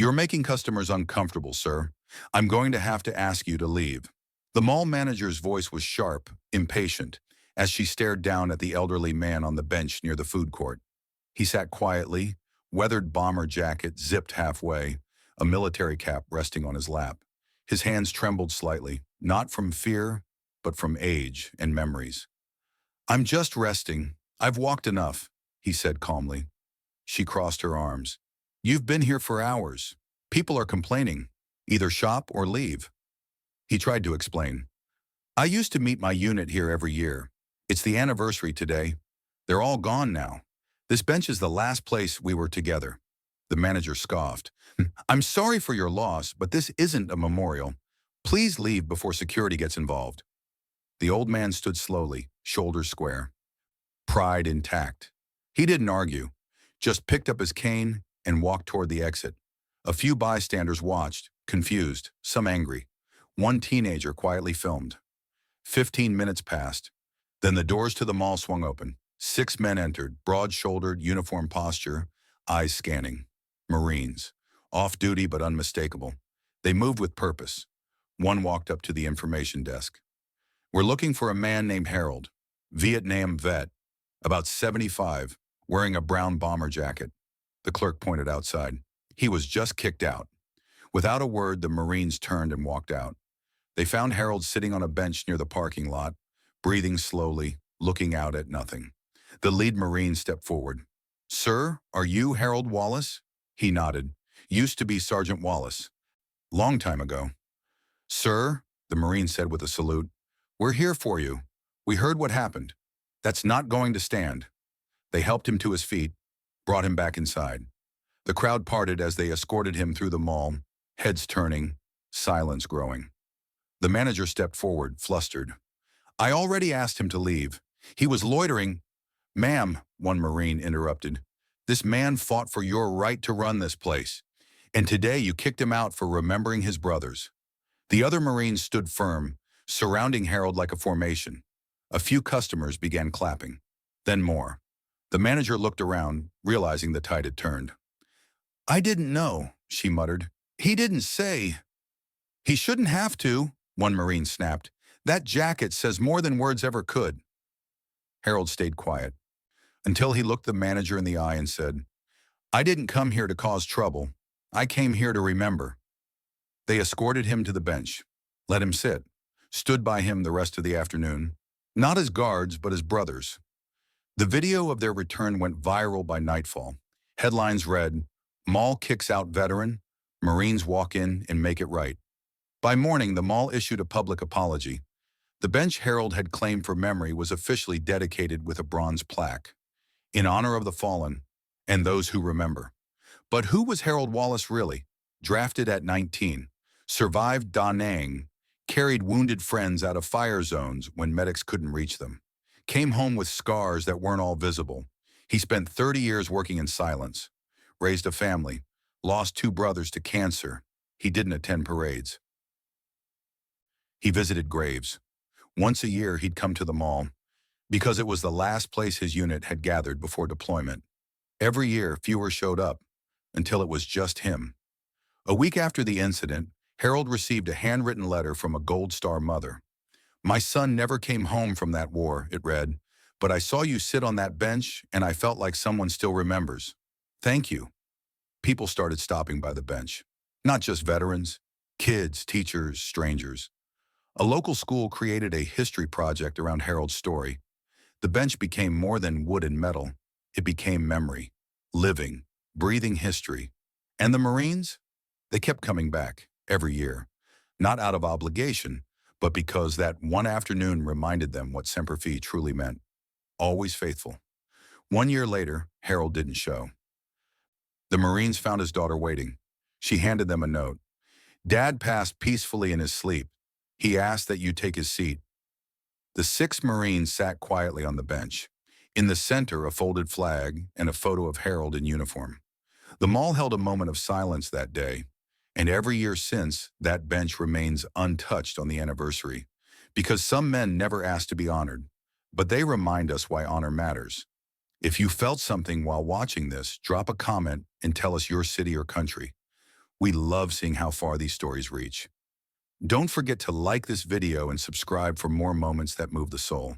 You're making customers uncomfortable, sir. I'm going to have to ask you to leave. The mall manager's voice was sharp, impatient, as she stared down at the elderly man on the bench near the food court. He sat quietly, weathered bomber jacket zipped halfway, a military cap resting on his lap. His hands trembled slightly, not from fear, but from age and memories. I'm just resting. I've walked enough, he said calmly. She crossed her arms. You've been here for hours. People are complaining. Either shop or leave. He tried to explain. I used to meet my unit here every year. It's the anniversary today. They're all gone now. This bench is the last place we were together. The manager scoffed. I'm sorry for your loss, but this isn't a memorial. Please leave before security gets involved. The old man stood slowly, shoulders square, pride intact. He didn't argue, just picked up his cane and walked toward the exit. A few bystanders watched, confused, some angry. One teenager quietly filmed. 15 minutes passed. Then the doors to the mall swung open. 6 men entered, broad-shouldered, uniform posture, eyes scanning. Marines. Off-duty but unmistakable. They moved with purpose. One walked up to the information desk. We're looking for a man named Harold, Vietnam vet, about 75, wearing a brown bomber jacket. The clerk pointed outside. He was just kicked out. Without a word, the Marines turned and walked out. They found Harold sitting on a bench near the parking lot, breathing slowly, looking out at nothing. The lead Marine stepped forward. Sir, are you Harold Wallace? He nodded. Used to be Sergeant Wallace. Long time ago. Sir, the Marine said with a salute, we're here for you. We heard what happened. That's not going to stand. They helped him to his feet, brought him back inside. The crowd parted as they escorted him through the mall, heads turning, silence growing. The manager stepped forward, flustered. I already asked him to leave. He was loitering. Ma'am, one Marine interrupted. This man fought for your right to run this place. And today you kicked him out for remembering his brothers. The other Marines stood firm, surrounding Harold like a formation. A few customers began clapping. Then more. The manager looked around, realizing the tide had turned. I didn't know, she muttered. He didn't say. He shouldn't have to, one Marine snapped. That jacket says more than words ever could. Harold stayed quiet, until he looked the manager in the eye and said, I didn't come here to cause trouble. I came here to remember. They escorted him to the bench, let him sit, stood by him the rest of the afternoon, not as guards, but as brothers. The video of their return went viral by nightfall. Headlines read, Mall kicks out veteran, Marines walk in and make it right. By morning, the mall issued a public apology. The bench Harold had claimed for memory was officially dedicated with a bronze plaque, in honor of the fallen and those who remember. But who was Harold Wallace really? Drafted at 19, survived Da Nang, carried wounded friends out of fire zones when medics couldn't reach them, came home with scars that weren't all visible. He spent 30 years working in silence, raised a family, lost 2 brothers to cancer. He didn't attend parades. He visited graves. Once a year, he'd come to the mall, because it was the last place his unit had gathered before deployment. Every year, fewer showed up, until it was just him. A week after the incident, Harold received a handwritten letter from a Gold Star mother. My son never came home from that war, it read, but I saw you sit on that bench and I felt like someone still remembers. Thank you. People started stopping by the bench. Not just veterans, kids, teachers, strangers. A local school created a history project around Harold's story. The bench became more than wood and metal. It became memory, living, breathing history. And the Marines? They kept coming back every year, not out of obligation, but because that one afternoon reminded them what Semper Fi truly meant. Always faithful. 1 year later, Harold didn't show. The Marines found his daughter waiting. She handed them a note. Dad passed peacefully in his sleep. He asked that you take his seat. The 6 Marines sat quietly on the bench. In the center, a folded flag and a photo of Harold in uniform. The mall held a moment of silence that day, and every year since, that bench remains untouched on the anniversary, because some men never asked to be honored, but they remind us why honor matters. If you felt something while watching this, drop a comment and tell us your city or country. We love seeing how far these stories reach. Don't forget to like this video and subscribe for more moments that move the soul.